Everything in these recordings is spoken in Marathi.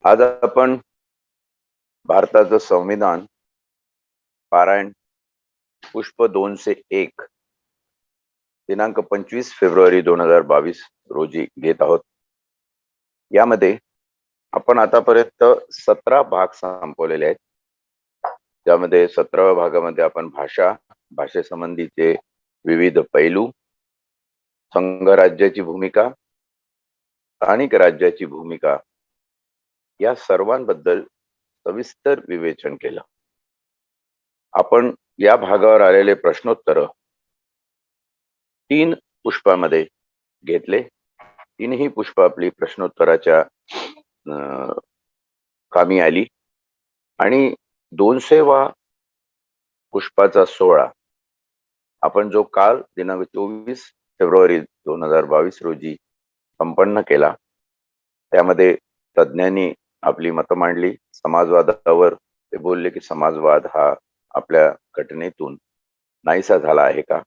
आज आपण भारताचं संविधान पारायण पुष्प 201 दिनांक 25 फेब्रुवारी 2022 रोजी घेत आहोत. यामध्ये आपण आतापर्यंत 17 भाग संपवलेले आहेत. त्यामध्ये 17व्या भागामध्ये आपण भाषेसंबंधीचे विविध पैलू, संघराज्याची भूमिका, स्थानिक राज्याची भूमिका या सर्वांबद्दल सविस्तर विवेचन केलं. आपण या भागावर आलेले प्रश्नोत्तर 3 पुष्पामध्ये घेतले. तीनही पुष्प आपली प्रश्नोत्तराच्या कामी आली आणि 200वा पुष्पाचा सोहळा आपण जो काल दिनांक 24 फेब्रुवारी 2022 रोजी संपन्न केला. त्यामध्ये तज्ज्ञांनी आपली मतं मांडली. समाजवादावर ते बोलले की समाजवाद हा आपल्या घटनेतून नाहीसा झाला आहे का,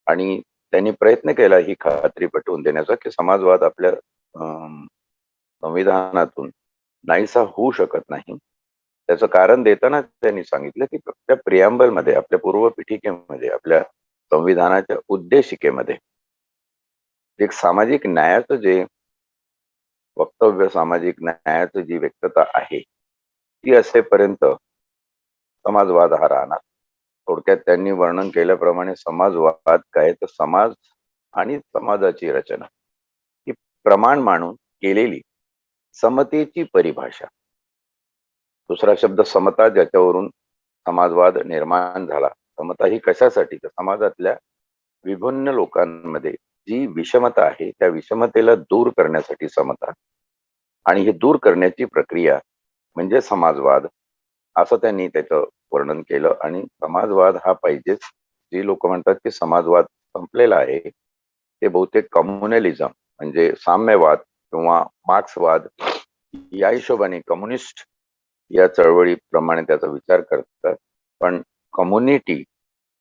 आणि त्यांनी प्रयत्न केला ही खात्री पटवून देण्याचा की समाजवाद आपल्या संविधानातून नाहीसा होऊ शकत नाही. त्याचं कारण देताना त्यांनी सांगितलं की त्या प्रियांबल मध्ये, आपल्या पूर्वपीठिकेमध्ये, आपल्या संविधानाच्या उद्देशिकेमध्ये एक सामाजिक न्यायाचं जे वक्तव्य, सामाजिक न्यायाचं जी व्यक्तता आहे ती असेपर्यंत समाजवाद हा राहणार. थोडक्यात त्यांनी वर्णन केल्याप्रमाणे समाजवाद काय, तर समाज आणि समाजाची रचना ही प्रमाण मानून केलेली समतेची परिभाषा. दुसरा शब्द समता, ज्याच्यावरून समाजवाद निर्माण झाला. समता ही कशासाठी, तर समाजातल्या विभिन्न लोकांमध्ये जी विषमता आहे त्या विषमतेला दूर करण्यासाठी समता, आणि हे दूर करण्याची प्रक्रिया म्हणजे समाजवाद, असं त्यांनी त्याचं वर्णन केलं. आणि समाजवाद हा पाहिजेच. जी लोक म्हणतात की समाजवाद संपलेला आहे ते बहुतेक कम्युनलिझम म्हणजे साम्यवाद किंवा मार्क्सवाद या हिशोबाने कम्युनिस्ट या चळवळीप्रमाणे त्याचा विचार करतात. पण कम्युनिटी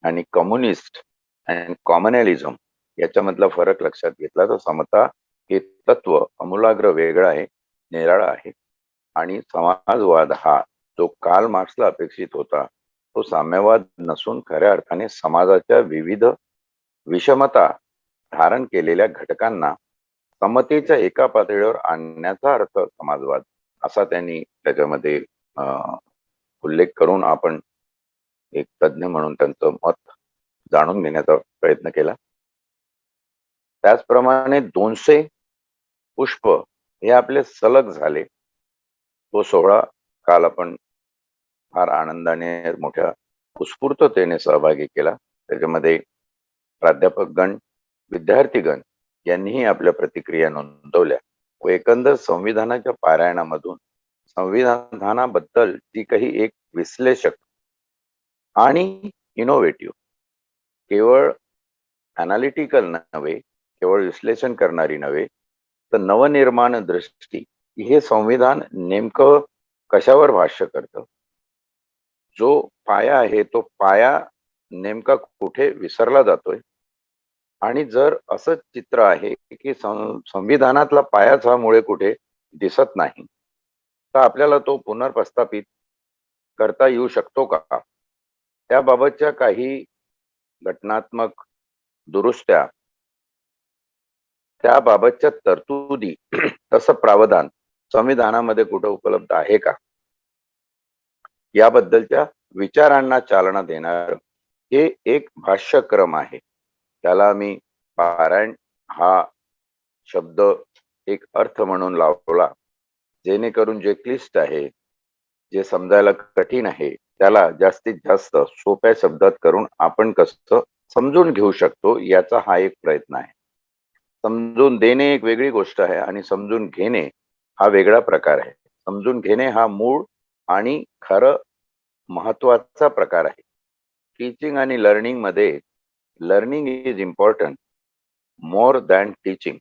आणि कम्युनिस्ट आणि कॉमनलिझम याच्यामधला फरक लक्षात घेतला तर समता हे तत्व अमूलाग्र वेगळं आहे, निराळा आहे. आणि समाजवाद हा जो कार्ल मार्क्सला अपेक्षित होता तो साम्यवाद नसून खऱ्या अर्थाने समाजाच्या विविध विषमता धारण केलेल्या घटकांना समतेच्या एका पातळीवर आणण्याचा अर्थ समाजवाद, असा त्यांनी त्याच्यामध्ये उल्लेख करून आपण एक तज्ज्ञ म्हणून त्यांचं मत जाणून घेण्याचा प्रयत्न केला. त्याचप्रमाणे 200 पुष्प हे आपले सलग झाले. तो सोहळा काल आपण फार आनंदाने, मोठ्या उत्स्फूर्ततेने सहभागी केला. त्याच्यामध्ये प्राध्यापकगण, विद्यार्थीगण यांनीही आपल्या प्रतिक्रिया नोंदवल्या व एकंदर संविधानाच्या पारायणामधून संविधानाबद्दल जी काही एक विश्लेषक आणि इनोव्हेटिव्ह, केवळ अनालिटिकल नव्हे, केवळ विश्लेषण करणारी नव्हे, तर नवनिर्माण दृष्टी, हे संविधान नेमकं कशावर भाष्य करतं, जो पाया आहे तो पाया नेमका कुठे विसरला जातोय, आणि जर असं चित्र आहे की संविधानातला पायाच हा मुळे कुठे दिसत नाही, तर आपल्याला तो पुनर्प्रस्थापित करता येऊ शकतो का, त्याबाबतच्या काही घटनात्मक दुरुस्त्या, त्याबाबतच्या तरतुदी तसं प्रावधान संविधानामध्ये कुठं उपलब्ध आहे का, याबद्दलच्या विचारांना चालना देणार हे एक भाष्यक्रम आहे. त्याला मी पारायण हा शब्द एक अर्थ म्हणून लावला, जेणेकरून जे क्लिष्ट आहे, जे समजायला कठीण आहे, त्याला जास्तीत जास्त सोप्या शब्दात करून आपण कसं समजून घेऊ शकतो याचा हा एक प्रयत्न आहे. समजून देणे एक वेगळी गोष्ट आहे आणि समजून घेणे हा वेगळा प्रकार आहे. समजून घेणे हा मूळ आणि खरं महत्वाचा प्रकार आहे. टीचिंग आणि लर्निंग मध्ये learning is important more than teaching.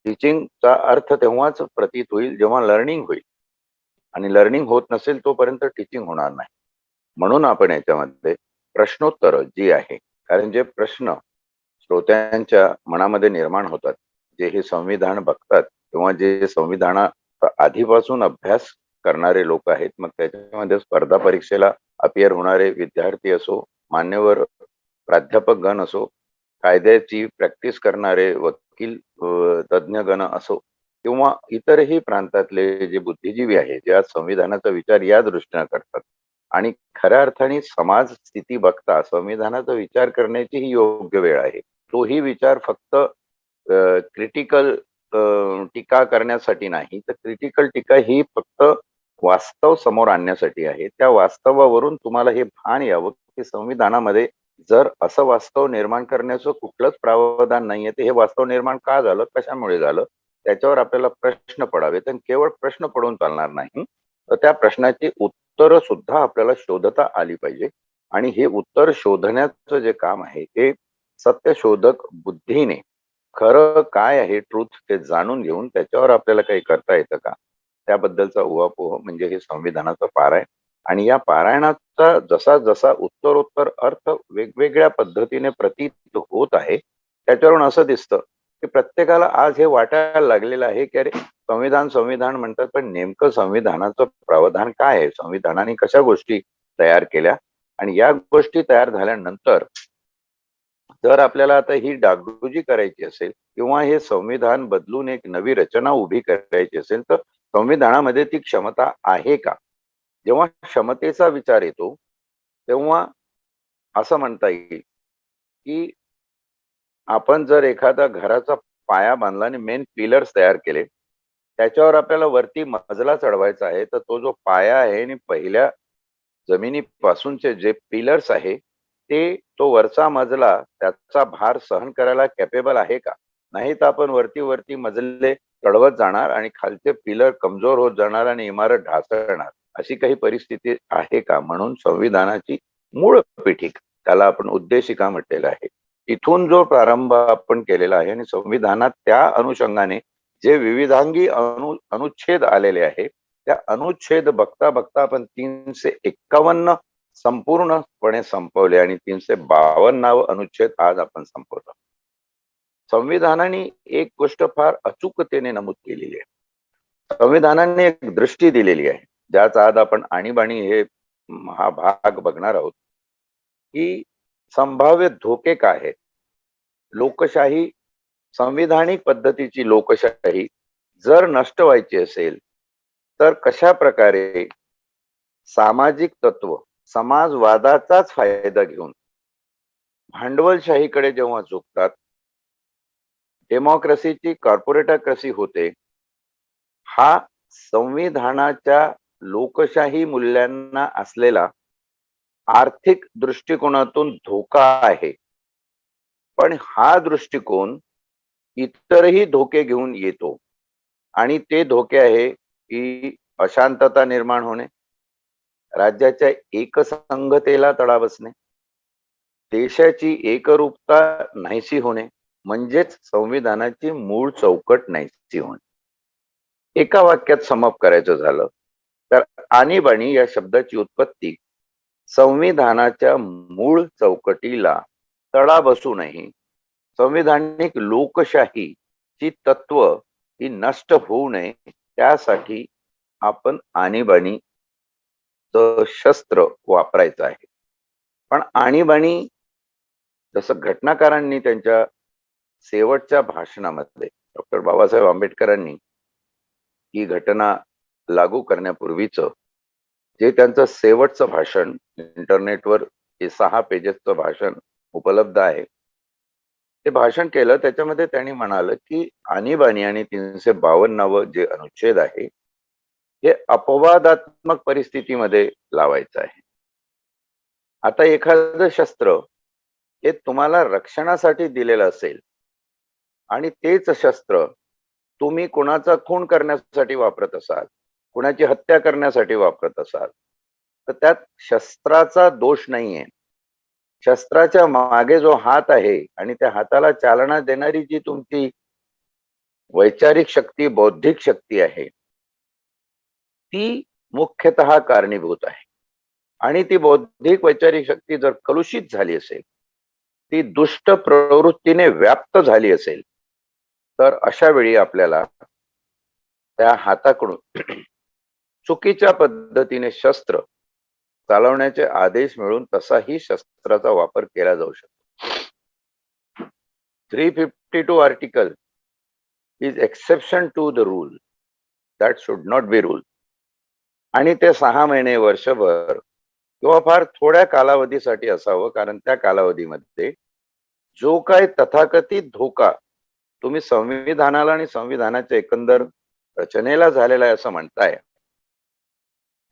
टीचिंगचा अर्थ तेव्हाच प्रतीत होईल जेव्हा लर्निंग होईल, आणि लर्निंग होत नसेल तोपर्यंत टीचिंग होणार नाही. म्हणून आपण याच्यामध्ये प्रश्नोत्तर जी आहे, कारण जे प्रश्न श्रोत्यांच्या मनामध्ये निर्माण होतात, जे हे संविधान बघतात किंवा जे संविधाना आधीपासून अभ्यास करणारे लोक आहेत, मग त्याच्यामध्ये स्पर्धा परीक्षेला अपियर होणारे विद्यार्थी असो, मान्यवर प्राध्यापक गण असो, कायद्याची प्रॅक्टिस करणारे वकील तज्ज्ञ गण असो, किंवा इतरही प्रांतातले जे बुद्धिजीवी आहेत, जे आज संविधानाचा विचार या दृष्टीने करतात आणि खऱ्या अर्थाने समाज स्थिती बघता संविधानाचा विचार करण्याची ही योग्य वेळ आहे. तोही विचार फक्त क्रिटिकल टीका करण्यासाठी नाही, तर क्रिटिकल टीका ही फक्त वास्तव समोर आणण्यासाठी आहे. त्या वास्तवावरून तुम्हाला हे भान यावं की संविधानामध्ये जर असं वास्तव निर्माण करण्याचं कुठलंच प्रावधान नाहीये, तर हे वास्तव निर्माण का झालं, कशामुळे झालं, त्याच्यावर आपल्याला प्रश्न पडावेत. आणि केवळ प्रश्न पडून चालणार नाही, तर त्या प्रश्नाची उत्तरं सुद्धा आपल्याला शोधता आली पाहिजे. आणि हे उत्तर शोधण्याचं जे काम आहे ते सत्यशोधक बुद्धीने खरं काय आहे ट्रूथ ते जाणून घेऊन त्याच्यावर आपल्याला काही करता येतं का, त्याबद्दलचा उहापोह म्हणजे हे संविधानाचं पारायण. आणि या पारायणाचा जसा जसा उत्तरोत्तर अर्थ वेगवेगळ्या पद्धतीने प्रतीत होत आहे, त्याच्यावरून असं दिसतं की प्रत्येकाला आज हे वाटायला लागलेलं आहे की अरे संविधान संविधान म्हणतात, पण नेमकं संविधानाचं प्रावधान काय आहे, संविधानाने कशा गोष्टी तयार केल्या, आणि या गोष्टी तयार झाल्यानंतर जर आपल्याला आता ही डागडुजी करायची असेल किंवा हे संविधान बदलून एक नवी रचना उभी करायची असेल, तर संविधानामध्ये ती क्षमता आहे का? जेव्हा क्षमतेचा विचार येतो तेव्हा असं म्हणता येईल की आपण जर एखादा घराचा पाया बांधला आणि मेन पिलर्स तयार केले, त्याच्यावर आपल्याला वरती मजला चढवायचा आहे, तर तो जो पाया आहे आणि पहिल्या जमिनीपासूनचे जे पिलर्स आहे, ते तो वरचा मजला त्याचा भार सहन करायला कॅपेबल आहे का? नाही तर आपण वरती वरती मजले चढवत जाणार आणि खालचे पिलर कमजोर होत जाणार आणि इमारत ढासळणार, अशी काही परिस्थिती आहे का? म्हणून संविधानाची मूळ पीठिका, त्याला आपण उद्देशिका म्हटलेलं आहे, इथून जो प्रारंभ आपण केलेला आहे आणि संविधानात त्या अनुषंगाने जे विविधांगी अनुच्छेद आलेले आहे, त्या अनुच्छेद बघता बघता आपण 351 संपूर्णपणे संपवले आणि 352 अनुच्छेद आज आपण संपवतो. संविधानाने एक गोष्ट फार अचूकतेने नमूद केलेली आहे. संविधानाने एक दृष्टी दिलेली आहे, ज्याचा आज आपण आणीबाणी हे हा भाग बघणार आहोत, की संभाव्य धोके काय आहेत. लोकशाही, संविधानिक पद्धतीची लोकशाही जर नष्ट व्हायची असेल, तर कशा प्रकारे सामाजिक तत्व समाजवादाचाच फायदा घेऊन भांडवलशाहीकडे जेव्हा झुकतात, डेमोक्रेसीची कॉर्पोरेटक्रसी होते, हा संविधानाच्या लोकशाही मूल्यांना असलेला आर्थिक दृष्टिकोनातून धोका आहे. पण हा दृष्टिकोन इतरही धोके घेऊन येतो, आणि ते धोके आहे की अशांतता निर्माण होणे, राज्याच्या एकसंघतेला तडा बसणे, देशाची एकरूपता नाहीशी होणे, म्हणजेच संविधानाची मूळ चौकट नाहीशी होणे. एका वाक्यात समअप करायचं झालं तर आणीबाणी या शब्दाची उत्पत्ती संविधानाच्या मूळ चौकटीला तडा बसू नये, संविधानिक लोकशाहीची तत्व ही नष्ट होऊ नये, त्यासाठी आपण आणीबाणी शस्त्र वापरायचं आहे. पण आणीबाणी जसं घटनाकारांनी त्यांच्या शेवटच्या भाषणामध्ये डॉक्टर बाबासाहेब आंबेडकरांनी ही घटना लागू करण्यापूर्वीच जे त्यांचं शेवटचं भाषण, इंटरनेटवर हे 6 पेजेसचं भाषण उपलब्ध आहे, ते भाषण केलं. त्याच्यामध्ये त्यांनी म्हणालं की आणीबाणी आणि 352 जे अनुच्छेद आहे हे अपवादात्मक परिस्थितीमध्ये लावायचं आहे. आता एखादं शस्त्र हे तुम्हाला रक्षणासाठी दिलेलं असेल आणि तेच शस्त्र तुम्ही कुणाचा खून करण्यासाठी वापरत असाल, कुणाची हत्या करण्यासाठी वापरत असाल, तर त्यात शस्त्राचा दोष नाहीये. शस्त्राच्या मागे जो हात आहे आणि त्या हाताला चालना देणारी जी तुमची वैचारिक शक्ती, बौद्धिक शक्ती आहे, ती मुख्यतः कारणीभूत आहे. आणि ती बौद्धिक वैचारिक शक्ती जर कलुषित झाली असेल, ती दुष्ट प्रवृत्तीने व्याप्त झाली असेल, तर अशा वेळी आपल्याला त्या हाताकडून चुकीच्या पद्धतीने शस्त्र चालवण्याचे आदेश मिळून तसाही शस्त्राचा वापर केला जाऊ शकतो. 352 article is exception to the rule that should not be rule. आणि ते 6 महिने, वर्षभर किंवा फार थोड्या कालावधीसाठी असावं, कारण त्या कालावधीमध्ये जो काय तथाकथित धोका तुम्ही संविधानाला आणि संविधानाच्या एकंदर रचनेला झालेला आहे असं म्हणताय,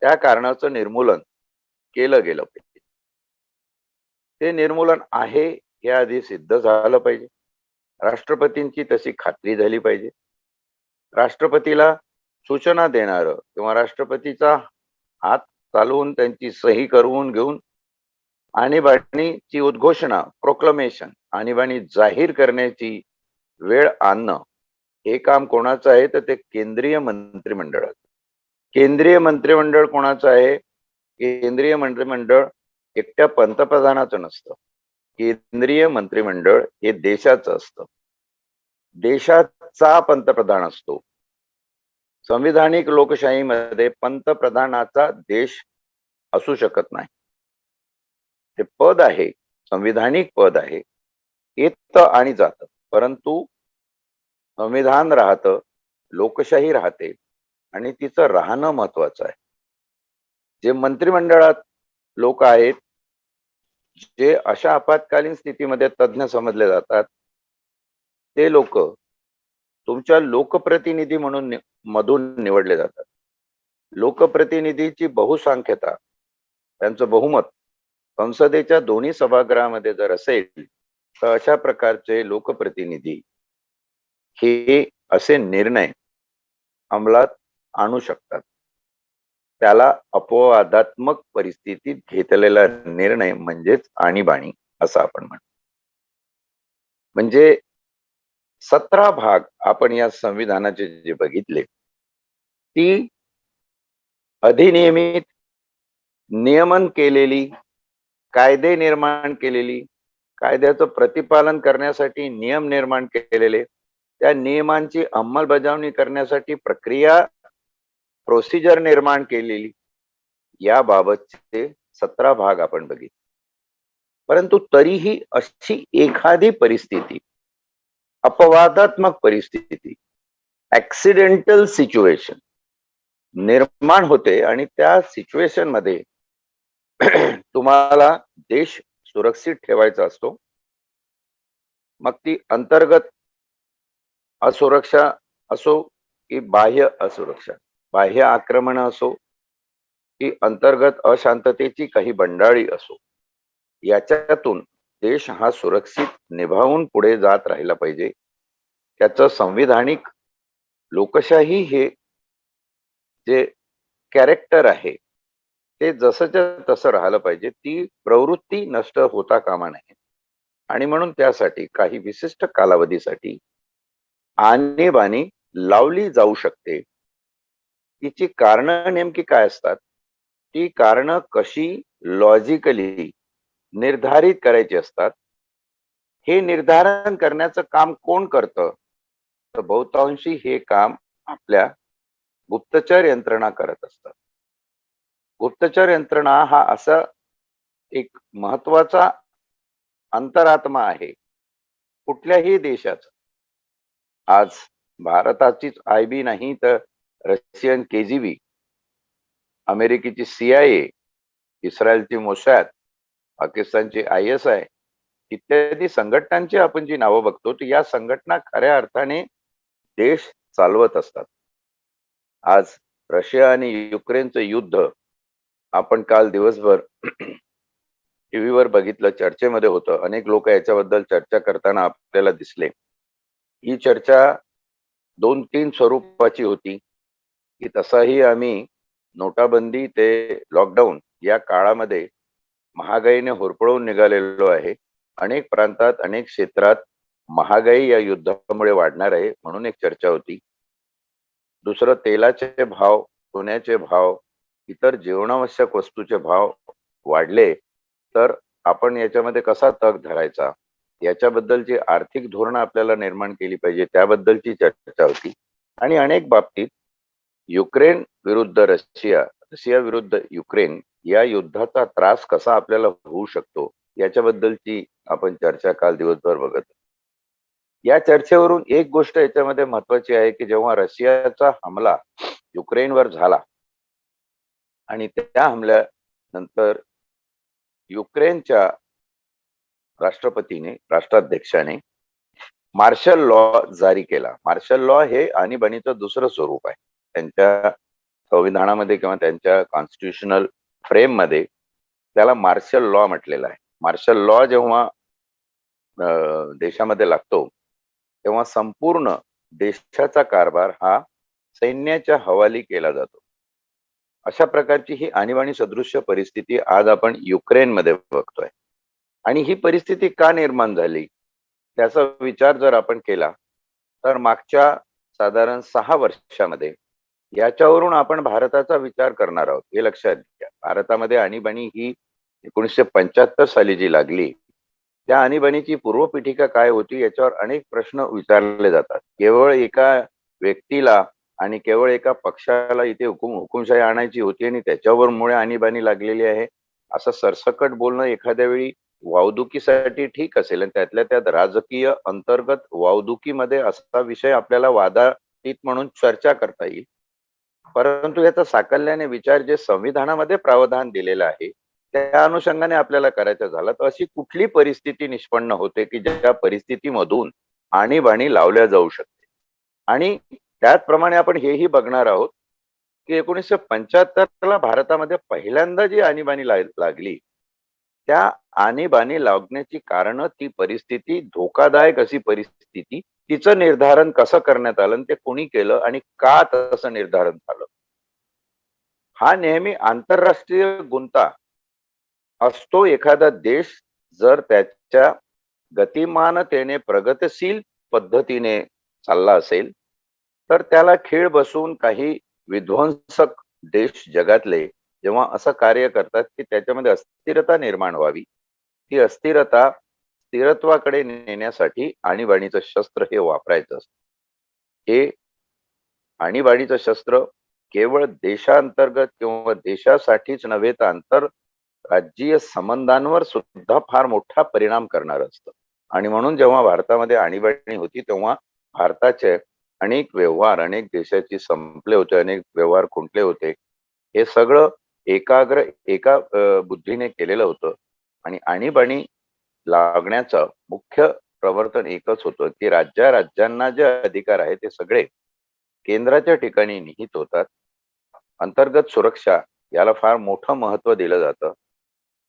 त्या कारणाचं निर्मूलन केलं गेलं पाहिजे. ते निर्मूलन आहे हे आधी सिद्ध झालं पाहिजे. राष्ट्रपतींची तशी खात्री झाली पाहिजे. राष्ट्रपतीला सूचना देणारं किंवा राष्ट्रपतीचा हात चालवून त्यांची सही करून घेऊन आणीबाणीची उद्घोषणा, प्रोक्लेमेशन, आणीबाणी जाहीर करण्याची वेळ आणणं हे काम कोणाचं आहे, तर ते केंद्रीय मंत्रिमंडळाचं. केंद्रीय मंत्रिमंडळ कोणाचं आहे? केंद्रीय मंत्रिमंडळ एकट्या पंतप्रधानाचं नसतं. केंद्रीय मंत्रिमंडळ हे देशाचं असतं. देशाचा पंतप्रधान असतो. संविधानिक लोकशाहीमध्ये पंतप्रधानाचा देश असू शकत नाही. ते पद आहे, संविधानिक पद आहे, येतं आणि जातं, परंतु संविधान राहतं, लोकशाही राहते आणि तिचं राहणं महत्वाचं आहे. जे मंत्रिमंडळात लोक आहेत, जे अशा आपत्कालीन स्थितीमध्ये तज्ञ समजले जातात, ते लोक तुमच्या लोकप्रतिनिधी म्हणून मधून निवडले जातात. लोकप्रतिनिधीची बहुसंख्यता, त्यांचं बहुमत संसदेच्या दोन्ही सभागृहामध्ये जर असेल, तर अशा प्रकारचे लोकप्रतिनिधी हे असे निर्णय अंमलात आणू शकतात. त्याला अपवादात्मक परिस्थितीत घेतलेला निर्णय म्हणजेच आणीबाणी असं आपण म्हणतो. म्हणजे 17 भाग आपण या संविधानाचे जे बघितले, ती अधिनियमित, नियमन केलेली, कायदे निर्माण केलेली, कायद्याचं प्रतिपालन करण्यासाठी नियम निर्माण केलेले, त्या नियमांची अंमलबजावणी करण्यासाठी प्रक्रिया, प्रोसिजर निर्माण केलेली, याबाबतचे 17 भाग आपण बघितले. परंतु तरीही अशी एखादी परिस्थिती, अपवादात्मक परिस्थिती, ऍक्सिडेंटल सिच्युएशन निर्माण होते आणि त्या सिच्युएशन मध्ये तुम्हाला देश सुरक्षित ठेवायचा असतो. मग ती अंतर्गत असुरक्षा असो की बाह्य असुरक्षा, बाह्य आक्रमण असो की अंतर्गत अशांततेची काही बंडाळी असो, याच्यातून देश हा सुरक्षित निभावून पुढे जात राहिला पाहिजे. त्याचं संविधानिक लोकशाही हे जे कॅरेक्टर आहे ते जसंच्या तसं राहिलं पाहिजे. ती प्रवृत्ती नष्ट होता कामा नये. आणि म्हणून त्यासाठी काही विशिष्ट कालावधीसाठी आणीबाणी लावली जाऊ शकते. तिची कारणं नेमकी काय असतात, ती कारणं कशी लॉजिकली निर्धारित करायची असतात, हे निर्धारण करण्याचं काम कोण करतं, तर बहुतांशी हे काम आपल्या गुप्तचर यंत्रणा करत असतात. गुप्तचर यंत्रणा हा असा एक महत्वाचा अंतरात्मा आहे कुठल्याही देशाचा. आज भारताचीच आयबी नाही तर रशियन केजीबी, अमेरिकेची CIA, इस्रायलची मोसाद, पाकिस्तानची ISI इत्यादी संघटनांची आपण जी नावं बघतो, तर या संघटना खऱ्या अर्थाने देश चालवत असतात. आज रशिया आणि युक्रेनचं युद्ध आपण काल दिवसभर टीव्हीवर बघितलं, चर्चेमध्ये होतं. अनेक लोक याच्याबद्दल चर्चा करताना आपल्याला दिसले. ही चर्चा 2-3 स्वरूपाची होती की तसाही आम्ही नोटाबंदी ते लॉकडाऊन या काळामध्ये महागाईने होरपळून निघालेलो आहे. अनेक प्रांतात, अनेक क्षेत्रात महागाई या युद्धामुळे वाढणार आहे म्हणून एक चर्चा होती. दुसरं, तेलाचे भाव, सोन्याचे भाव, इतर जीवनावश्यक वस्तूचे भाव वाढले तर आपण याच्यामध्ये कसा तग धरायचा, याच्याबद्दलची आर्थिक धोरणं आपल्याला निर्माण केली पाहिजे, त्याबद्दलची चर्चा होती. आणि अनेक बाबतीत युक्रेन विरुद्ध रशिया, रशिया विरुद्ध युक्रेन या युद्धाचा त्रास कसा आपल्याला होऊ शकतो याच्याबद्दलची आपण चर्चा काल दिवसभर बघत. या चर्चेवरून एक गोष्ट याच्यामध्ये महत्वाची आहे की जेव्हा रशियाचा हमला युक्रेनवर झाला आणि त्या हमल्यानंतर युक्रेनच्या राष्ट्राध्यक्षाने मार्शल लॉ जारी केला. मार्शल लॉ हे आणीबाणीचं दुसरं स्वरूप आहे. त्यांच्या संविधानामध्ये किंवा त्यांच्या कॉन्स्टिट्युशनल फ्रेम मध्ये त्याला मार्शल लॉ म्हटलेला आहे. मार्शल लॉ जेव्हा देशामध्ये लागतो तेव्हा संपूर्ण देशाचा कारभार हा सैन्याच्या हवाली केला जातो. अशा प्रकारची ही आणीबाणी सदृश्य परिस्थिती आज आपण युक्रेनमध्ये बघतोय. आणि ही परिस्थिती का निर्माण झाली त्याचा विचार जर आपण केला तर मागच्या साधारण 6 वर्षामध्ये याच्यावरून आपण भारताचा विचार करणार आहोत. हे लक्षात घ्या. भारतामध्ये आणीबाणी ही 1975 साली जी लागली त्या आणीबाणीची पूर्वपीठिका काय होती याच्यावर अनेक प्रश्न विचारले जातात. केवळ एका व्यक्तीला आणि केवळ एका पक्षाला इथे हुकुमशाही आणायची होती आणि त्याच्यावर मुळे आणीबाणी लागलेली आहे असं सरसकट बोलणं एखाद्या वेळी वावदुकीसाठी ठीक असेल आणि त्यातल्या त्यात राजकीय अंतर्गत वावदुकीमध्ये असा विषय आपल्याला वादातीत म्हणून चर्चा करता येईल. परंतु याचा साकल्याने विचार जे संविधानामध्ये प्रावधान दिलेलं आहे त्या अनुषंगाने आपल्याला करायचं झालं तर अशी कुठली परिस्थिती निष्पन्न होते की ज्या परिस्थितीमधून आणीबाणी लावल्या जाऊ शकते. आणि त्याचप्रमाणे आपण हेही बघणार आहोत की 1975 ला भारतामध्ये पहिल्यांदा जी आणीबाणी लागली त्या आणीबाणी लागण्याची कारण ती परिस्थिती धोकादायक अशी परिस्थिती तिचं निर्धारण कसं करण्यात आलं ते कोणी केलं आणि का तसं निर्धारण झालं. हा नेहमी आंतरराष्ट्रीय गुंता असतो. एखादा देश जर त्याच्या गतिमानतेने प्रगतशील पद्धतीने चालला असेल तर त्याला खीळ बसून काही विध्वंसक देश जगातले जेव्हा असं कार्य करतात की त्याच्यामध्ये अस्थिरता निर्माण व्हावी ती अस्थिरता स्थिरत्वाकडे नेण्यासाठी आणीबाणीचं शस्त्र हे वापरायचं असतं. हे आणीबाणीचं शस्त्र केवळ देशांतर्गत किंवा देशासाठीच नव्हे तर आंतर राज्यीय संबंधांवर सुद्धा फार मोठा परिणाम करणार असतं. आणि म्हणून जेव्हा भारतामध्ये आणीबाणी होती तेव्हा भारताचे अनेक व्यवहार अनेक देशाची संपले होते, अनेक व्यवहार खुंटले होते. हे सगळं एका बुद्धीने केलेलं होतं. आणि आणीबाणी लागण्याचं मुख्य प्रवर्तन एकच होतं की राज्यांना जे अधिकार आहे ते सगळे केंद्राच्या ठिकाणी निहित होतात. अंतर्गत सुरक्षा याला फार मोठं महत्व दिलं जातं.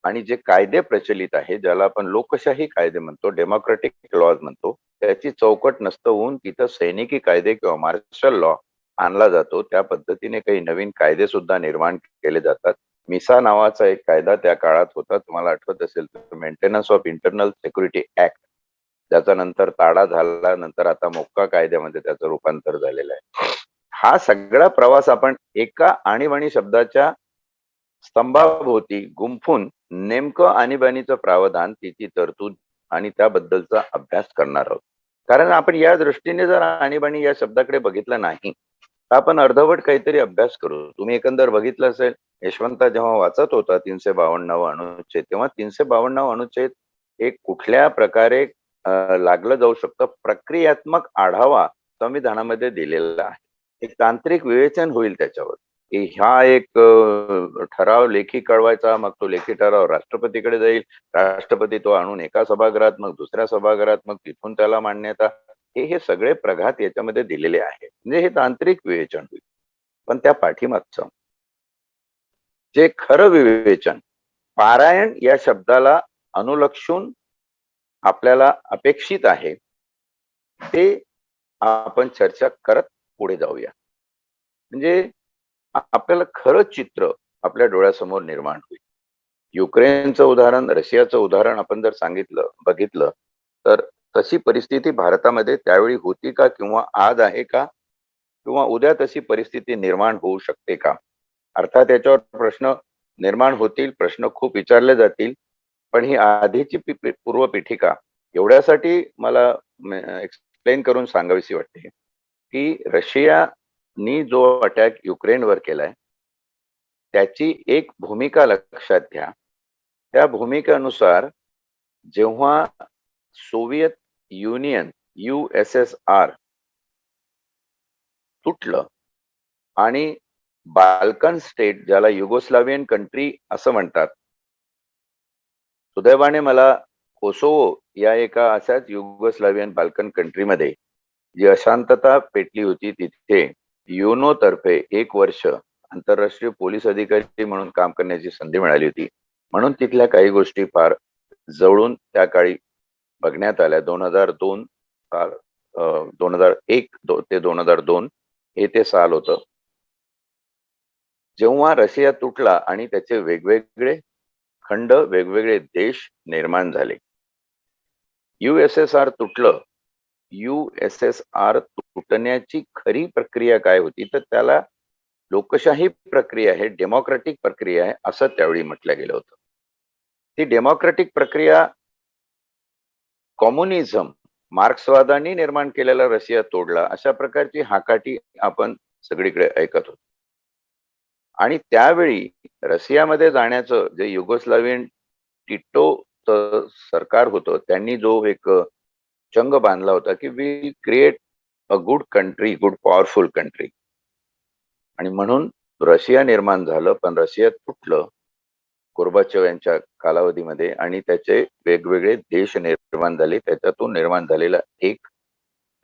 आणि जे कायदे प्रचलित आहे ज्याला आपण लोकशाही कायदे म्हणतो, डेमोक्रेटिक लॉज म्हणतो, त्याची चौकट नसतं होऊन तिथं सैनिकी कायदे किंवा मार्शल लॉ आणला जातो. त्या पद्धतीने काही नवीन कायदे सुद्धा निर्माण केले जातात. मिसा नावाचा एक कायदा त्या काळात होता, तुम्हाला आठवत असेल तर, maintenance of internal security act, ज्याचा नंतर ताडा झाला, नंतर आता मोक्का कायद्यामध्ये त्याचं रूपांतर झालेलं आहे. हा सगळा प्रवास आपण एका आणीबाणी शब्दाच्या स्तंभाभोवती गुंफून नेमकं आणीबाणीचं प्रावधान, तिची तरतूद आणि त्याबद्दलचा अभ्यास करणार आहोत. कारण आपण या दृष्टीने जर आणीबाणी या शब्दाकडे बघितलं नाही तर आपण अर्धवट काहीतरी अभ्यास करू. तुम्ही एकंदर बघितलं असेल यशवंत जेव्हा वाचत होता 352 अनुच्छेद तेव्हा 352 अनुच्छेद एक कुठल्या प्रकारे लागलं जाऊ शकतं प्रक्रियात्मक आढावा संविधानामध्ये दिलेला आहे. एक तांत्रिक विवेचन होईल त्याच्यावर की हा एक ठराव लेखी कळवायचा, मग तो लेखी ठराव राष्ट्रपतीकडे जाईल, राष्ट्रपती तो आणून एका सभागृहात मग दुसऱ्या सभागृहात मग तिथून त्याला मान्यता, हे सगळे प्रघात याच्यामध्ये दिलेले आहे. म्हणजे हे तांत्रिक विवेचन होईल. पण त्या पाठीमागचं जे खरं विवेचन पारायण या शब्दाला अनुलक्षून आपल्याला अपेक्षित आहे ते आपण चर्चा करत पुढे जाऊया. म्हणजे आपल्याला खरं चित्र आपल्या डोळ्यासमोर निर्माण होईल. युक्रेनचं उदाहरण, रशियाचं उदाहरण आपण जर बघितलं तर तशी परिस्थिती भारतामध्ये त्यावेळी होती का किंवा आज आहे का किंवा उद्या तशी परिस्थिती निर्माण होऊ शकते का? अर्थात याच्यावर प्रश्न निर्माण होतील, प्रश्न खूप विचारले जातील. पण ही आधीची पूर्वपीठिका एवढ्यासाठी मला एक्सप्लेन करून सांगावीशी वाटते की रशिया नी जो अटॅक युक्रेनवर केलाय त्याची एक भूमिका लक्षात घ्या. त्या भूमिकेनुसार जेव्हा सोव्हिएत युनियन USSR तुटलं आणि बाल्कन स्टेट ज्याला युगोस्लावियन कंट्री असं म्हणतात, सुदैवाने मला कोसोवो या एका अशाच युगोस्लावियन बाल्कन कंट्रीमध्ये जी अशांतता पेटली होती तिथे युनो तर्फे 1 वर्ष आंतरराष्ट्रीय पोलीस अधिकारी म्हणून काम करण्याची संधी मिळाली होती. म्हणून तिथल्या काही गोष्टी फार जवळून त्या काळी बघण्यात आल्या. 2002 साल 2001 ते 2002 हे ते साल होतं. जेव्हा रशिया तुटला आणि त्याचे वेगवेगळे खंड, वेगवेगळे देश निर्माण झाले. USSR तुटलं. USSR तुटण्याची खरी प्रक्रिया काय होती, तर त्याला लोकशाही प्रक्रिया आहे, डेमोक्रॅटिक प्रक्रिया आहे असं त्यावेळी म्हटलं गेलं होतं. ती डेमोक्रॅटिक प्रक्रिया कम्युनिझम, मार्क्सवादाने निर्माण केलेला रशिया तोडला अशा प्रकारची हाकाटी आपण सगळीकडे ऐकत होतो. आणि त्यावेळी रशियामध्ये जाण्याचं जे युगोस्लावियन टिटोचं सरकार होतं त्यांनी जो एक चंग बांधला होता की we create a good country, good powerful country. आणि म्हणून रशिया निर्माण झालं, पण रशिया तुटलं गोर्बाचोव यांच्या कालावधीमध्ये आणि त्याचे वेगवेगळे देश निर्माण झाले. त्याच्यातून निर्माण झालेला एक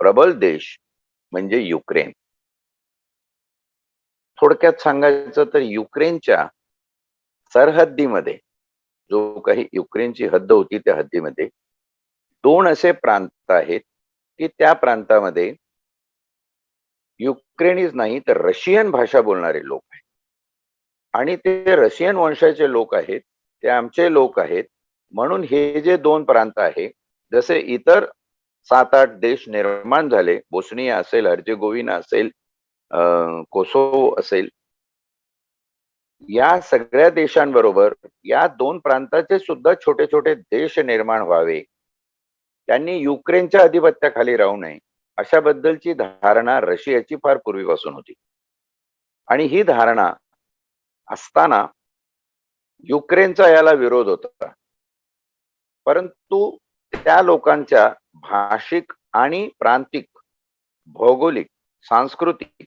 प्रबल देश म्हणजे युक्रेन. थोडक्यात सांगायचं तर युक्रेनच्या सरहद्दीमध्ये जो काही युक्रेनची हद्द होती त्या हद्दीमध्ये 2 असे प्रांत आहेत की त्या प्रांतामध्ये युक्रेनीज नाही तर रशियन भाषा बोलणारे लोक आहेत. आणि ते रशियन वंशाचे लोक आहेत, ते आमचे लोक आहेत. म्हणून हे जे 2 प्रांत आहे, जसे इतर 7-8 देश निर्माण झाले, बोस्निया असेल, हर्जेगोविना असेल, कोसोवो असेल, या सगळ्या देशांबरोबर या 2 प्रांताचे सुद्धा छोटे छोटे देश निर्माण व्हावे, त्यांनी युक्रेनच्या अधिपत्याखाली राहू नये अशा बद्दलची धारणा रशियाची फार पूर्वीपासून होती. आणि ही धारणा असताना युक्रेनचा याला विरोध होता. परंतु त्या लोकांच्या भाषिक आणि प्रांतिक, भौगोलिक, सांस्कृतिक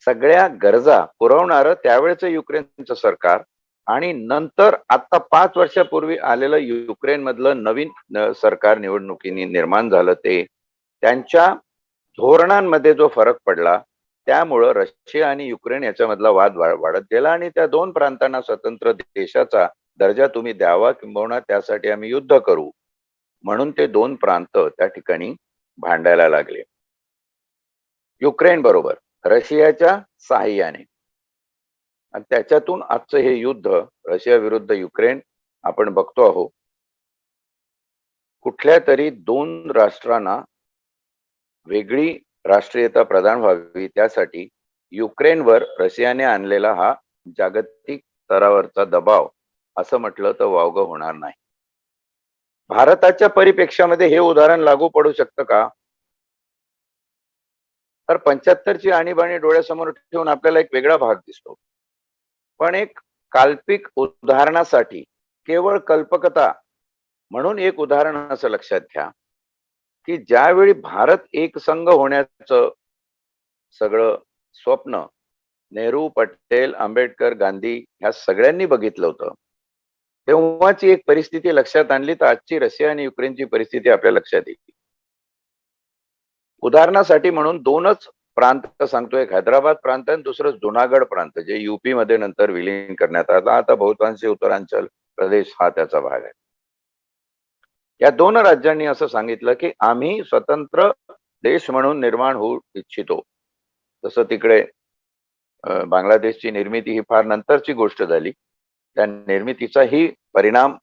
सगळ्या गरजा पुरवणारं त्यावेळेचं युक्रेनचं सरकार आणि नंतर आता 5 वर्षापूर्वी आलेलं युक्रेन मधलं नवीन सरकार निवडणुकीने निर्माण झालं ते त्यांच्या धोरणांमध्ये जो फरक पडला त्यामुळं रशिया आणि युक्रेन याच्यामधला वाद वाढत गेला आणि त्या 2 प्रांतांना स्वतंत्र देशाचा दर्जा तुम्ही द्यावा किंबहुना त्यासाठी आम्ही युद्ध करू म्हणून ते 2 प्रांत त्या ठिकाणी भांडायला लागले. युक्रेन बरोबर रशियाच्या साहाय्याने. आणि त्याच्यातून आजचं हे युद्ध रशिया विरुद्ध युक्रेन आपण बघतो आहोत. कुठल्या तरी 2 राष्ट्रांना वेगळी राष्ट्रीयता प्रदान व्हावी त्यासाठी युक्रेनवर रशियाने आणलेला हा जागतिक स्तरावरचा दबाव असं म्हटलं तर वावगं होणार नाही. भारताच्या परिप्रेक्ष्यामध्ये हे उदाहरण लागू पडू शकतं का? तर 75ची आणीबाणी डोळ्यासमोर ठेवून आपल्याला एक वेगळा भाग दिसतो. पण एक काल्पिक उदाहरणासाठी केवळ कल्पकता म्हणून एक उदाहरण असं लक्षात घ्या की ज्यावेळी भारत एक संघ होण्याचं सगळं स्वप्न नेहरू, पटेल, आंबेडकर, गांधी ह्या सगळ्यांनी बघितलं होतं, तेव्हाची एक परिस्थिती लक्षात आणली तर आजची रशिया आणि युक्रेनची परिस्थिती आपल्या लक्षात येईल. उदाहरणासाठी म्हणून 2च प्रांत सांगतो, एक हैदराबाद प्रांत आणि दुसरं जुनागड प्रांत जे युपी मध्ये नंतर विलीन करण्यात आला. आता बहुतांशी उत्तरांचल प्रदेश हा त्याचा भाग आहे. या 2 राज्यांनी असं सांगितलं की आम्ही स्वतंत्र देश म्हणून निर्माण होऊ इच्छितो. तसं तिकडे बांगलादेशची निर्मिती ही फार नंतरची गोष्ट झाली. त्या निर्मितीचाही परिणाम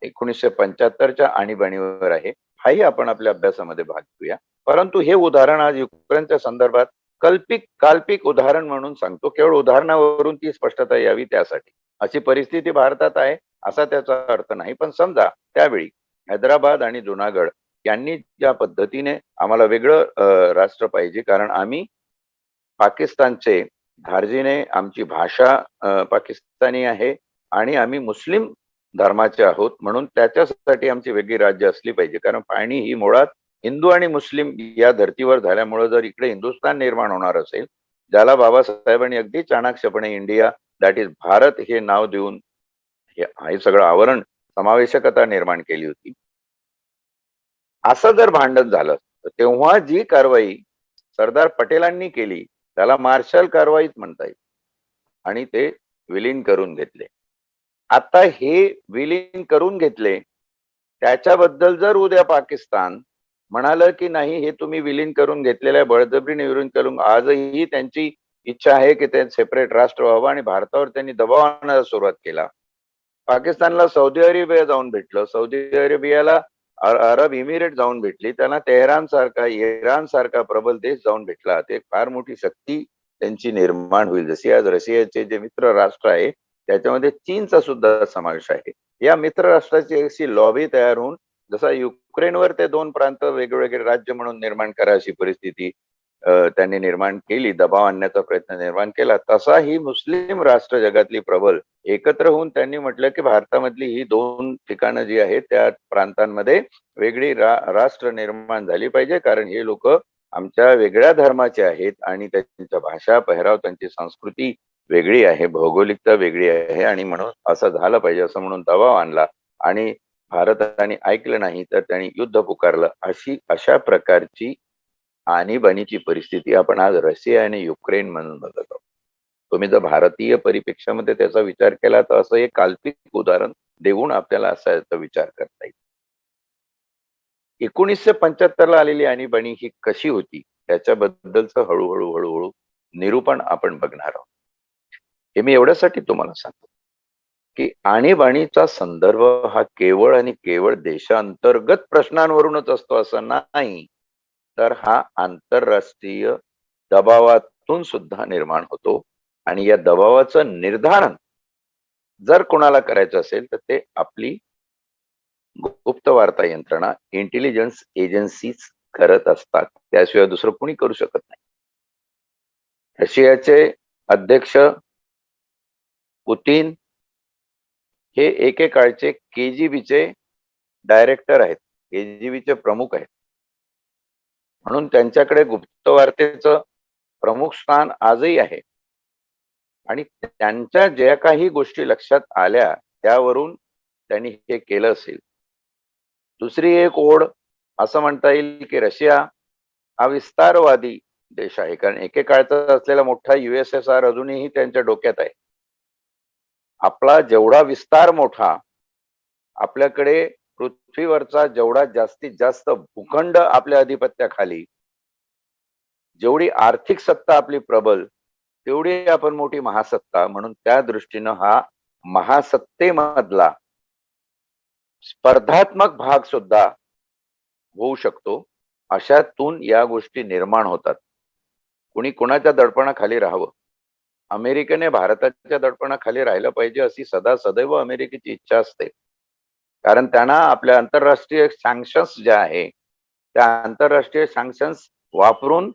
1975च्या आणीबाणीवर आहे. हाही आपण आपल्या अभ्यासामध्ये भाग घेऊया. परंतु हे उदाहरण आज युक्रेनच्या संदर्भात काल्पिक उदाहरण म्हणून सांगतो. केवळ उदाहरणावरून ती स्पष्टता यावी त्यासाठी. अशी परिस्थिती भारतात आहे असा त्याचा अर्थ नाही. पण समजा त्यावेळी हैदराबाद आणि जुनागड यांनी ज्या पद्धतीने आम्हाला वेगळं राष्ट्र पाहिजे कारण आम्ही पाकिस्तानचे धार्जिणे, आमची भाषा पाकिस्तानी आहे आणि आम्ही मुस्लिम धर्माचे आहोत, म्हणून त्याच्यासाठी आमची वेगळी राज्य असली पाहिजे. कारण पाहणी ही मुळात हिंदू आणि मुस्लिम या धर्तीवर झाल्यामुळे जर इकडे हिंदुस्थान निर्माण होणार असेल, ज्याला बाबासाहेबांनी अगदी चाणाक्षपणे इंडिया दॅट इज भारत हे नाव देऊन हे सगळं आवरण समावेशकता निर्माण केली होती, असं जर भांडण झालं तर तेव्हा जी कारवाई सरदार पटेलांनी केली त्याला मार्शल कारवाईच म्हणता येईल आणि ते विलीन करून घेतले. आता हे विलीन करून घेतले, त्याच्याबद्दल जर उद्या पाकिस्तान म्हणालं की नाही हे तुम्ही विलीन करून घेतलेल्या बळजबरीने विलीन करून, आजही त्यांची इच्छा आहे की ते सेपरेट राष्ट्र व्हावं आणि भारतावर त्यांनी दबाव आणायला सुरुवात केला. पाकिस्तानला सौदी अरेबिया जाऊन भेटलं, सौदी अरेबियाला अरब इमिरेट जाऊन भेटली, त्यांना तेहरान सारखा, इराण सारखा प्रबल देश जाऊन भेटला. ते फार मोठी शक्ती त्यांची निर्माण होईल. जशी आज रशियाचे जे मित्र राष्ट्र आहे त्याच्यामध्ये चीनचा सुद्धा समावेश आहे. या मित्र राष्ट्राची अशी लॉबी तयार होऊन, जसा युक्रेनवर ते 2 प्रांत वेगवेगळे राज्य म्हणून निर्माण करा अशी परिस्थिती त्यांनी निर्माण केली, दबाव आणण्याचा प्रयत्न निर्माण केला, तसा ही मुस्लिम राष्ट्र जगातली प्रबल एकत्र होऊन त्यांनी म्हटलं की भारतामधली ही 2 ठिकाणं जी आहेत त्या प्रांतांमध्ये वेगळी राष्ट्र निर्माण झाली पाहिजे, कारण हे लोक आमच्या वेगळ्या धर्माचे आहेत आणि त्यांच्या भाषा, पेहराव, त्यांची संस्कृती वेगळी आहे, भौगोलिकता वेगळी आहे आणि म्हणून असं झालं पाहिजे असं म्हणून दबाव आणला आणि भारताने ऐकलं नाही तर त्यांनी युद्ध पुकारलं. अशा प्रकारची आणीबाणीची परिस्थिती आपण आज रशिया आणि युक्रेन म्हणून बघत आहोत. तुम्ही जर भारतीय परिप्रेक्षामध्ये त्याचा विचार केला तर असं एक काल्पनिक उदाहरण देऊन आपल्याला असा याचा विचार करता येईल. 1975 ला आलेली आणीबाणी ही कशी होती त्याच्याबद्दलचं हळूहळू निरूपण आपण बघणार आहोत. हे मी एवढ्यासाठी तुम्हाला सांगतो की आणीबाणीचा संदर्भ हा केवळ आणि केवळ देशांतर्गत प्रश्नांवरूनच असतो असं नाही, तर हा आंतरराष्ट्रीय दबावातून सुद्धा निर्माण होतो आणि या दबावाचं निर्धारण जर कोणाला करायचं असेल तर ते आपली गुप्त वार्ता यंत्रणा, इंटेलिजन्स एजन्सीज करत असतात. त्याशिवाय दुसरं कोणी करू शकत नाही. रशियाचे अध्यक्ष पुतीन हे एकेकाळचे केजीबीचे डायरेक्टर आहेत, केजीबीचे प्रमुख आहेत, म्हणून त्यांच्याकडे गुप्तवार्तेचं प्रमुख स्थान आजही आहे आणि त्यांच्या ज्या काही गोष्टी लक्षात आल्या त्यावरून त्यांनी हे केलं असेल. दुसरी एक ओढ असं म्हणता येईल की रशिया हा विस्तारवादी देश आहे, कारण एकेकाळचा असलेला मोठा USSR अजूनही त्यांच्या डोक्यात आहे. आपला जेवढा विस्तार मोठा, आपल्याकडे पृथ्वीवरचा जेवढा जास्तीत जास्त भूखंड आपल्या अधिपत्याखाली, जेवढी आर्थिक सत्ता आपली प्रबल, तेवढी आपण मोठी महासत्ता, म्हणून त्या दृष्टीनं हा महासत्तेमधला स्पर्धात्मक भाग सुद्धा होऊ शकतो. अशातून या गोष्टी निर्माण होतात. कुणी कुणाच्या दडपणाखाली राहावं, अमेरिकेने भारताच्या दडपणाखाली राहिलं पाहिजे अशी सदैव अमेरिकेची इच्छा असते, कारण त्यांना आपल्या आंतरराष्ट्रीय सँक्शन्स ज्या आहे त्या आंतरराष्ट्रीय सँक्शन्स वापरून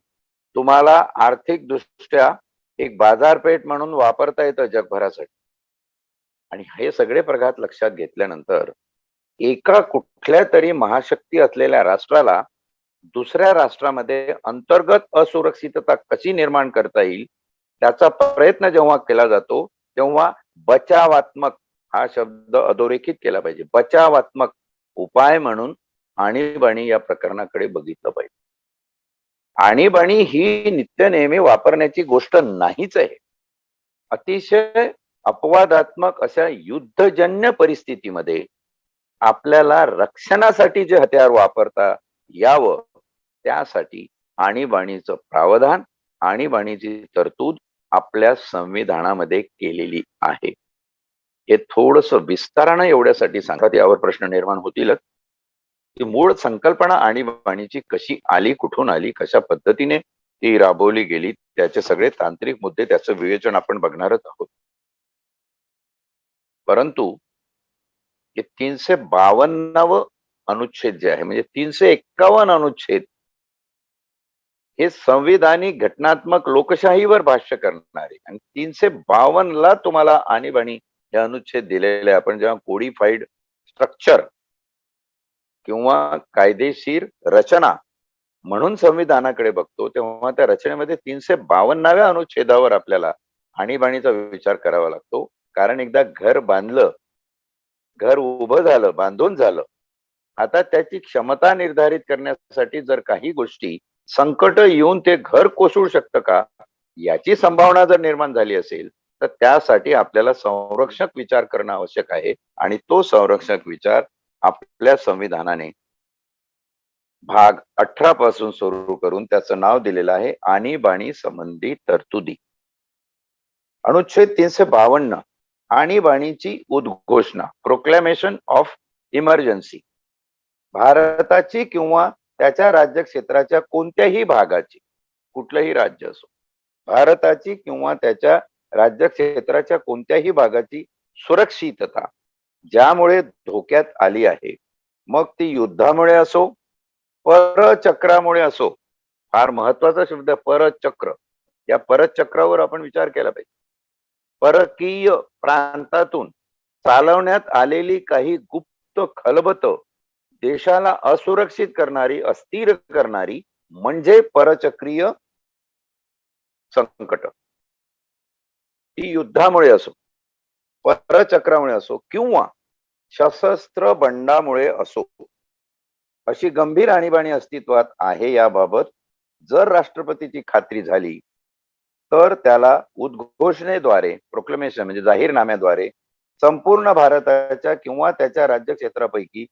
तुम्हाला आर्थिक दृष्ट्या एक बाजारपेठ म्हणून वापरता येतं जगभरासाठी. आणि हे सगळे प्रघात लक्षात घेतल्यानंतर एका कुठल्या तरी महाशक्ती असलेल्या राष्ट्राला दुसऱ्या राष्ट्रामध्ये अंतर्गत असुरक्षितता कशी निर्माण करता येईल त्याचा प्रयत्न जेव्हा केला जातो तेव्हा बचावात्मक हा शब्द अधोरेखित केला पाहिजे. बचावात्मक उपाय म्हणून आणीबाणी या प्रकरणाकडे बघितलं पाहिजे. आणीबाणी ही नित्य नेहमी वापरण्याची गोष्ट नाहीच आहे. अतिशय अपवादात्मक अशा युद्धजन्य परिस्थितीमध्ये आपल्याला रक्षणासाठी जे हत्यार वापरता यावं त्यासाठी आणीबाणीचं प्रावधान, आणीबाणीची तरतूद आपल्या संविधानामध्ये केलेली आहे. हे थोडस विस्तारानं एवढ्यासाठी सांगतात, यावर प्रश्न निर्माण होतीलच की मूळ संकल्पना आणीबाणीची कशी आली, कुठून आली, कशा पद्धतीने ती राबवली गेली, त्याचे सगळे तांत्रिक मुद्दे, त्याचं विवेचन आपण बघणारच आहोत. परंतु 352 अनुच्छेद जे आहे, म्हणजे 351 अनुच्छेद हे संविधानिक घटनात्मक लोकशाहीवर भाष्य करणारे आणि 352 तुम्हाला आणीबाणी हे अनुच्छेद दिलेले आहे. आपण जेव्हा कोडिफाईड स्ट्रक्चर किंवा कायदेशीर रचना म्हणून संविधानाकडे बघतो, तेव्हा त्या रचनेमध्ये 352व्या अनुच्छेदावर आपल्याला आणीबाणीचा विचार करावा लागतो. कारण एकदा घर बांधलं, घर उभं झालं, बांधून झालं, आता त्याची क्षमता निर्धारित करण्यासाठी जर काही गोष्टी संकट येऊन ते घर कोसळू शकतं का, याची संभावना जर निर्माण झाली असेल, तर त्यासाठी आपल्याला संरक्षक विचार करणं आवश्यक आहे. आणि तो संरक्षक विचार आपल्या संविधानाने भाग 18 पासून सुरू करून त्याचं नाव दिलेलं आहे आणीबाणी संबंधी तरतुदी. अनुच्छेद 352 आणीबाणीची उद्घोषणा, प्रोक्लेमेशन ऑफ इमर्जन्सी. भारताची किंवा त्याच्या राज्य क्षेत्राच्या कोणत्याही भागाची, कुठलंही राज्य असो, भारताची किंवा त्याच्या राज्य क्षेत्राच्या कोणत्याही भागाची सुरक्षितता ज्यामुळे धोक्यात आली आहे, मग ती युद्धामुळे असो, परचक्रामुळे असो. फार महत्वाचा शब्द परचक्र. या परचक्रावर आपण विचार केला पाहिजे. परकीय प्रांतातून चालवण्यात आलेली काही गुप्त खलबत देशाला असुरक्षित करणारी, अस्थिर करणारी म्हणजे परचक्रीय संकट. ती युद्धामुळे असो, परचक्रामुळे असो किंवा सशस्त्र बंडामुळे असो, अशी गंभीर आणीबाणी अस्तित्वात आहे याबाबत जर राष्ट्रपतीची खात्री झाली तर त्याला उद्घोषणेद्वारे, प्रोक्लेमेशन म्हणजे जाहीरनाम्याद्वारे, संपूर्ण भारताच्या किंवा त्याच्या राज्य क्षेत्रापैकी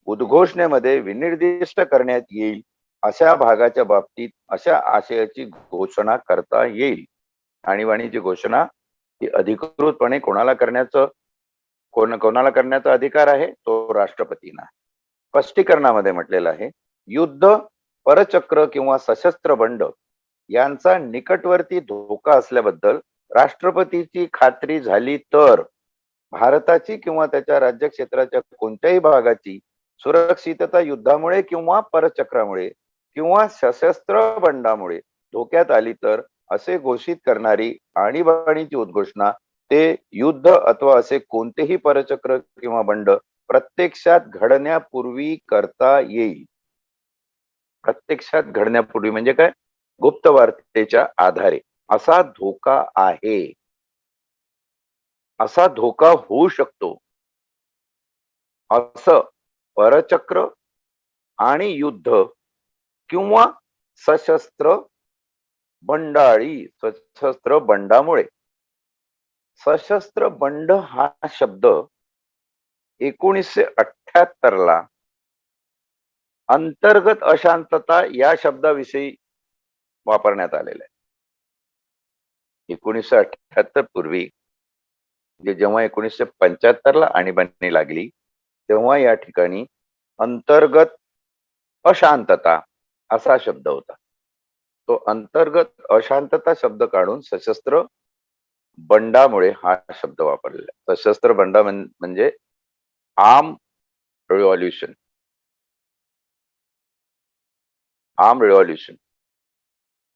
उद्घोषणेमध्ये विनिर्दिष्ट करण्यात येईल अशा भागाच्या बाबतीत अशा आशयाची घोषणा करता येईल. आणीबाणीची घोषणा ही अधिकृतपणे कोणाला करण्याचा अधिकार आहे? तो राष्ट्रपतींना. स्पष्टीकरणामध्ये म्हटलेलं आहे, युद्ध, परचक्र किंवा सशस्त्र बंड यांचा निकटवर्ती धोका असल्याबद्दल राष्ट्रपतीची खात्री झाली तर भारताची किंवा त्याच्या राज्य क्षेत्राच्या कोणत्याही भागाची सुरक्षितता युद्धामुळे किंवा परचक्रामुळे किंवा सशस्त्र बंडामुळे धोक्यात आली तर असे घोषित करणारी आणीबाणीची उद्घोषणा ते युद्ध अथवा असे कोणतेही परचक्र किंवा बंड प्रत्यक्षात घडण्यापूर्वी करता येईल. प्रत्यक्षात घडण्यापूर्वी म्हणजे काय? गुप्त वार्तेच्या आधारे. असा धोका आहे, असा धोका होऊ शकतो, असं परचक्र आणि युद्ध किंवा सशस्त्र बंडाळी, सशस्त्र बंडामुळे. सशस्त्र बंड हा शब्द 1978 ला अंतर्गत अशांतता या शब्दाविषयी वापरण्यात आलेला आहे. 1978 पूर्वी जेव्हा 1975 ला आणीबाणी लागली तेव्हा या ठिकाणी अंतर्गत अशांतता असा शब्द होता. तो अंतर्गत अशांतता शब्द काढून सशस्त्र बंडामुळे हा शब्द वापरलेला. सशस्त्र बंडा म्हणजे आर्म रिव्हॉल्युशन, आर्म रिव्हॉल्युशन.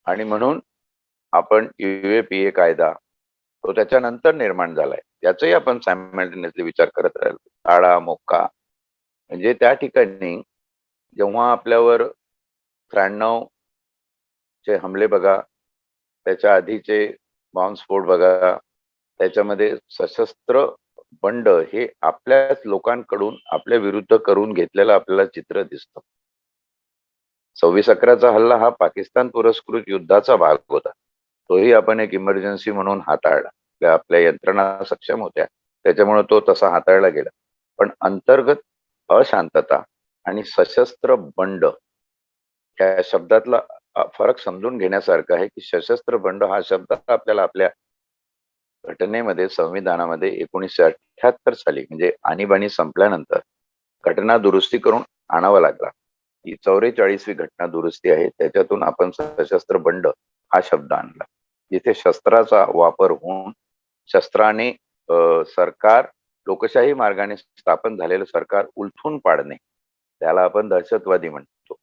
आणि म्हणून आपण UAPA कायदा तो त्याच्यानंतर निर्माण झालाय, त्याचाही आपण सायमल्टेनियसली विचार करत राहिलो. टाळा मोक्का म्हणजे त्या ठिकाणी जेव्हा आपल्यावर 93 चे हमले बघा, त्याच्या आधीचे बॉम्बस्फोट बघा, त्याच्यामध्ये सशस्त्र बंड हे आपल्याच लोकांकडून आपल्या विरुद्ध करून घेतलेलं आपल्याला चित्र दिसतं. 26/11चा हल्ला हा पाकिस्तान पुरस्कृत युद्धाचा भाग होता. तोही आपण एक इमर्जन्सी म्हणून हाताळला. आपल्या यंत्रणा सक्षम होत्या त्याच्यामुळे तो तसा हाताळला गेला. पण अंतर्गत अशांतता आणि सशस्त्र बंड या शब्दातला फरक समजून घेण्यासारखा आहे की सशस्त्र बंड हा शब्द आपल्याला आपल्या घटनेमध्ये, संविधानामध्ये 1978 साली म्हणजे आणीबाणी संपल्यानंतर घटना दुरुस्ती करून आणावा लागला. ही 44वी घटना दुरुस्ती आहे. त्याच्यातून आपण सशस्त्र बंड हा शब्द आणला, जिथे शस्त्राचा वापर होऊन शस्त्राने सरकार, लोकशाही मार्गाने स्थापन झालेलं सरकार उलथून पाडणे, त्याला आपण दहशतवादी म्हणतो.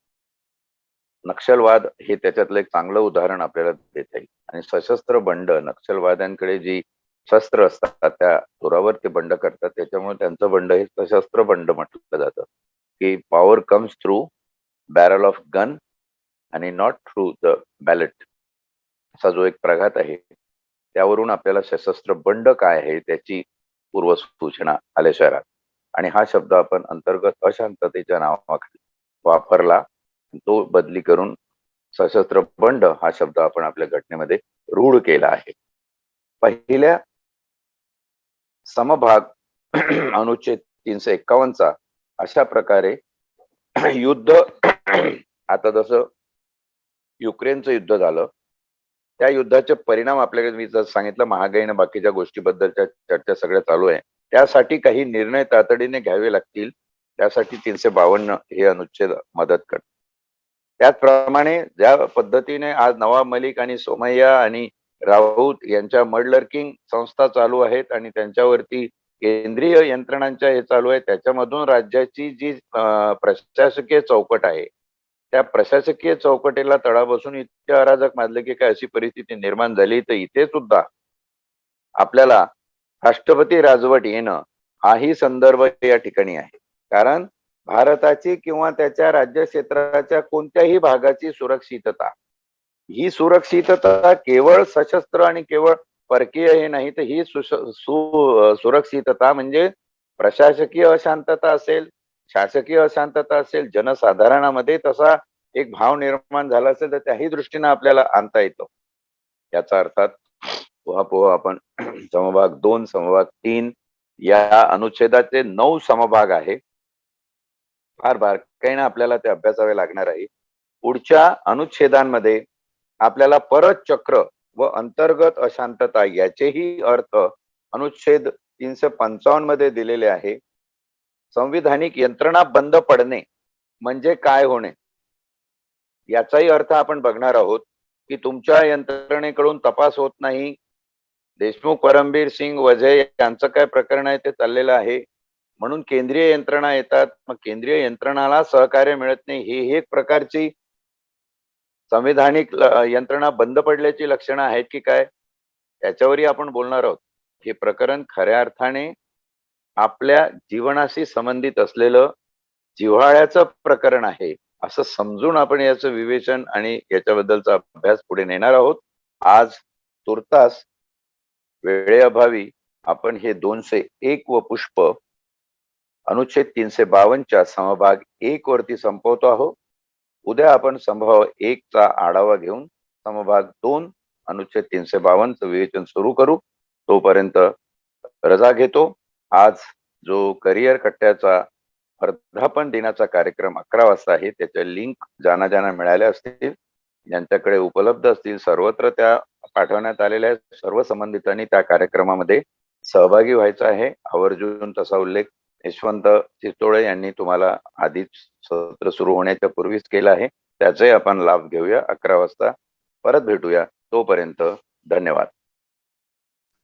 नक्षलवाद हे त्याच्यातलं एक चांगलं उदाहरण आपल्याला देता येईल. आणि सशस्त्र बंड, नक्षलवाद्यांकडे जी शस्त्र असतात त्या जोरावर ते बंड करतात, त्याच्यामुळे त्यांचं बंड हे सशस्त्र बंड म्हटलं जातं, की power comes through barrel of gun आणि नॉट थ्रू द बॅलेट, असा जो एक प्रघात आहे त्यावरून आपल्याला सशस्त्र बंड काय आहे त्याची पूर्वसूचना आल्याशिवाय राहत. आणि हा शब्द आपण अंतर्गत अशांततेच्या नावाखाली वापरला, तो बदली करून सशस्त्र बंड हा शब्द आपण आपल्या घटनेमध्ये रूढ केला आहे. पहिल्या समभाग अनुच्छेद 351चा अशा प्रकारे युद्ध आता जसं युक्रेनचं युद्ध झालं, त्या युद्धाचे परिणाम आपल्याकडे मी जसं सांगितलं, महागाईनं बाकीच्या गोष्टीबद्दलच्या चर्चा सगळ्या चालू आहे. त्यासाठी काही निर्णय तातडीने घ्यावे लागतील, त्यासाठी 352 हे अनुच्छेद मदत करते. त्याचप्रमाणे ज्या पद्धतीने आज नवाब मलिक आणि सोमय्या आणि राऊत यांच्या मडलर्किंग संस्था चालू आहेत आणि त्यांच्यावरती केंद्रीय यंत्रणांच्या हे चालू आहे, त्याच्यामधून राज्याची जी प्रशासकीय चौकट आहे, त्या प्रशासकीय चौकटीला तडा बसून इतके अराजक माजले की काय अशी परिस्थिती निर्माण झाली. तर इथे सुद्धा आपल्याला राष्ट्रपती राजवट येणं हाही संदर्भ या ठिकाणी आहे. कारण भारताची किंवा त्याच्या राज्य क्षेत्राच्या कोणत्याही भागाची सुरक्षितता, ही सुरक्षितता केवळ सशस्त्र आणि केवळ परकीय हे नाही, तर ही सुरक्षितता म्हणजे प्रशासकीय अशांतता असेल, शासकीय अशांतता असेल, जनसाधारणामध्ये तसा एक भाव निर्माण झाला असेल तर त्याही दृष्टीने आपल्याला आणता येतो. याचा अर्थात पोहा आपण समभाग 2, समभाग 3 या अनुच्छेदाचे 9 समभाग आहे. फार बारकाईने आपल्याला ते अभ्यासावे लागणार आहे. पुढच्या अनुच्छेदांमध्ये आपल्याला परत चक्र व अंतर्गत अशांतता याचेही अर्थ अनुच्छेद 355 मध्ये दिलेले आहे. संविधानिक यंत्रणा बंद पडणे म्हणजे काय होणे याचाही अर्थ आपण बघणार आहोत, की तुमच्या यंत्रणेकडून तपास होत नाही. देशमुख, परमबीर सिंग, वझे यांचं काय प्रकरण आहे ते चाललेलं आहे, म्हणून केंद्रीय यंत्रणा येतात, मग केंद्रीय यंत्रणाला सहकार्य मिळत नाही, ही एक प्रकारची संविधानिक यंत्रणा बंद पडल्याची लक्षणं आहेत की काय, त्याच्यावरही आपण बोलणार आहोत. हे प्रकरण खऱ्या अर्थाने आपल्या जीवनाशी संबंधित असलेलं जिव्हाळ्याचं प्रकरण आहे असं समजून आपण याचं विवेचन आणि याच्याबद्दलचा अभ्यास पुढे नेणार आहोत. आज तुर्तास वेळेअभावी आपण हे 201 व पुष्प अनुच्छेद 352च्या समभाग 1 वरती संपवतो आहोत. उद्या आपण समभाग 1 चा आढावा घेऊन समभाग 2 अनुच्छेद 352चं विवेचन सुरू करू. तोपर्यंत रजा घेतो. आज जो करिअर कट्ट्याचा वर्धापन दिनाचा कार्यक्रम 11 वाजता आहे, त्याच्या लिंक ज्यांना मिळाल्या असतील, ज्यांच्याकडे उपलब्ध असतील, सर्वत्र त्या पाठवण्यात आलेल्या आहेत. सर्व संबंधितांनी त्या कार्यक्रमामध्ये सहभागी व्हायचं आहे. आवर्जून तसा उल्लेख यशवंत चितोळे यांनी तुम्हाला आधीच सत्र सुरू होण्याच्या पूर्वीच केला आहे. त्याचाही आपण लाभ घेऊया. 11 वाजता परत भेटूया. तोपर्यंत धन्यवाद.